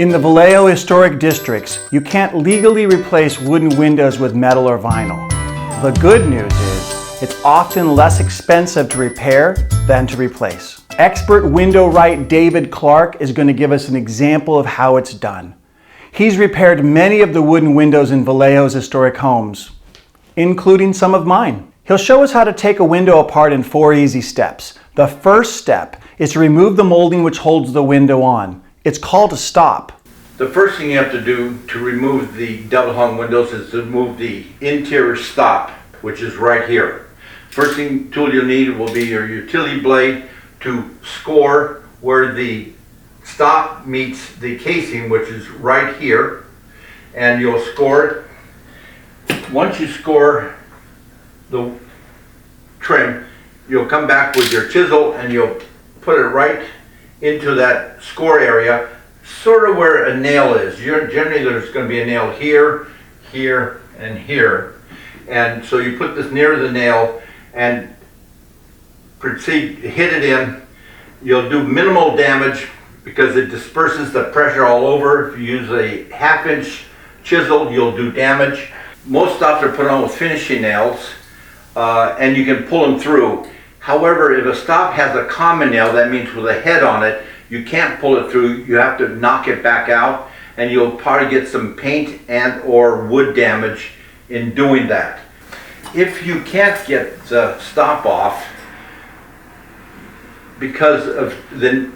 In the Vallejo historic districts, you can't legally replace wooden windows with metal or vinyl. The good news is, it's often less expensive to repair than to replace. Expert window-wright David Clark is going to give us an example of how it's done. He's repaired many of the wooden windows in Vallejo's historic homes, including some of mine. He'll show us how to take a window apart in 4 easy steps. The first step is to remove the molding which holds the window on. It's called a stop. The first thing you have to do to remove the double hung windows is to remove the interior stop, which is right here. First tool you'll need will be your utility blade to score where the stop meets the casing, which is right here, and you'll score it. Once you score the trim, you'll come back with your chisel and you'll put it right into that score area, sort of where a nail is. Generally there's going to be a nail here, here, and here. And so you put this near the nail and proceed to hit it in. You'll do minimal damage because it disperses the pressure all over. If you use a 1/2-inch chisel, you'll do damage. Most stops are put on with finishing nails, and you can pull them through. However, if a stop has a common nail, that means with a head on it, you can't pull it through. You have to knock it back out, and you'll probably get some paint and or wood damage in doing that. If you can't get the stop off because of the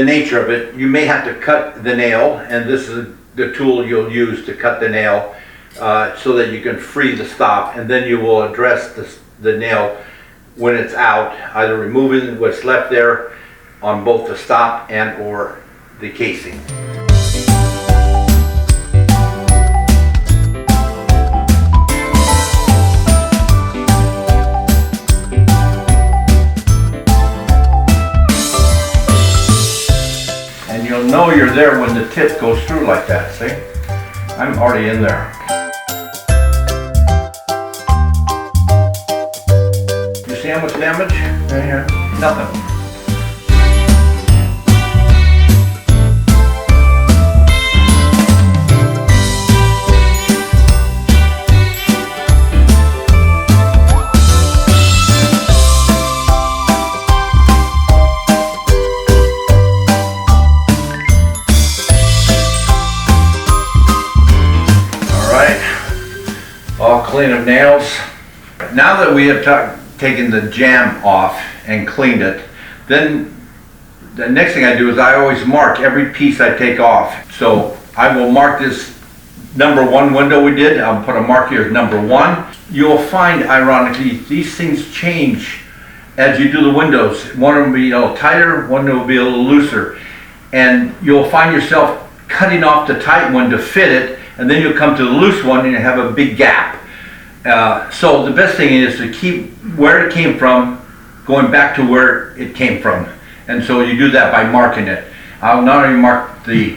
nature of it, you may have to cut the nail, and this is the tool you'll use to cut the nail so that you can free the stop, and then you will address the nail when it's out, either removing what's left there on both the stop and or the casing. And you'll know you're there when the tip goes through like that, see? I'm already in there. See how much damage? Right here. Nothing. All right. All clean of nails. Now that we have taken the jam off and cleaned it, then the next thing I do is I always mark every piece I take off. So I will mark this number 1 window we did. I'll put a mark here as number 1. You'll find, ironically, these things change as you do the windows. One will be a little tighter, one will be a little looser, and you'll find yourself cutting off the tight one to fit it, and then you'll come to the loose one and you have a big gap. So the best thing is to keep where it came from, going back to where it came from. And so you do that by marking it. I'll not only mark the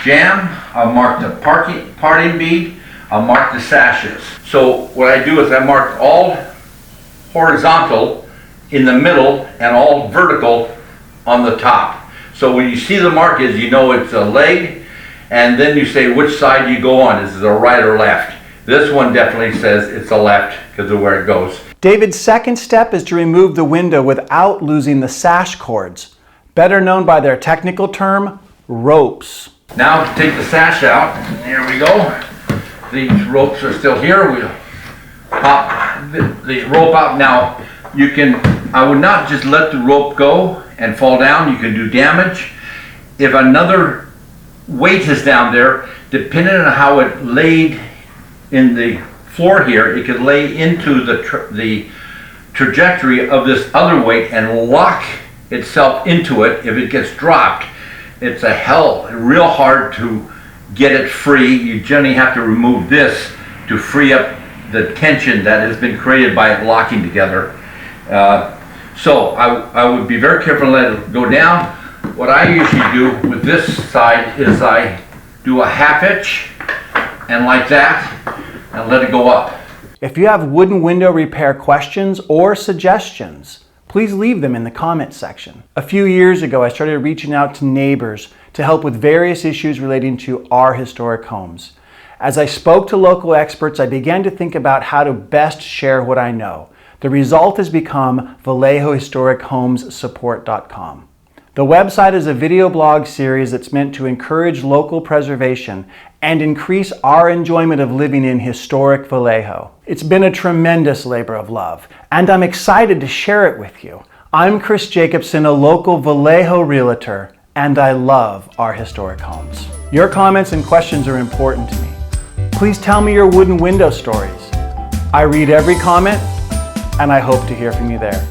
jam, I'll mark the parting bead, I'll mark the sashes. So what I do is I mark all horizontal in the middle and all vertical on the top. So when you see the mark is, you know it's a leg, and then you say which side you go on. Is it the right or left? This one definitely says it's a left because of where it goes. David's second step is to remove the window without losing the sash cords, better known by their technical term, ropes. Now to take the sash out, here we go. These ropes are still here. We'll pop the rope out. Now I would not just let the rope go and fall down. You can do damage. If another weight is down there, depending on how it laid in the floor here, it could lay into the trajectory of this other weight and lock itself into it. If it gets dropped, it's real hard to get it free. You generally have to remove this to free up the tension that has been created by it locking together. So I would be very careful to let it go down. What I usually do with this side is I do a 1/2 inch and like that, and let it go up. If you have wooden window repair questions or suggestions, please leave them in the comment section. A few years ago, I started reaching out to neighbors to help with various issues relating to our historic homes. As I spoke to local experts, I began to think about how to best share what I know. The result has become VallejoHistoricHomesSupport.com. The website is a video blog series that's meant to encourage local preservation and increase our enjoyment of living in historic Vallejo. It's been a tremendous labor of love, and I'm excited to share it with you. I'm Chris Jacobson, a local Vallejo realtor, and I love our historic homes. Your comments and questions are important to me. Please tell me your wooden window stories. I read every comment, and I hope to hear from you there.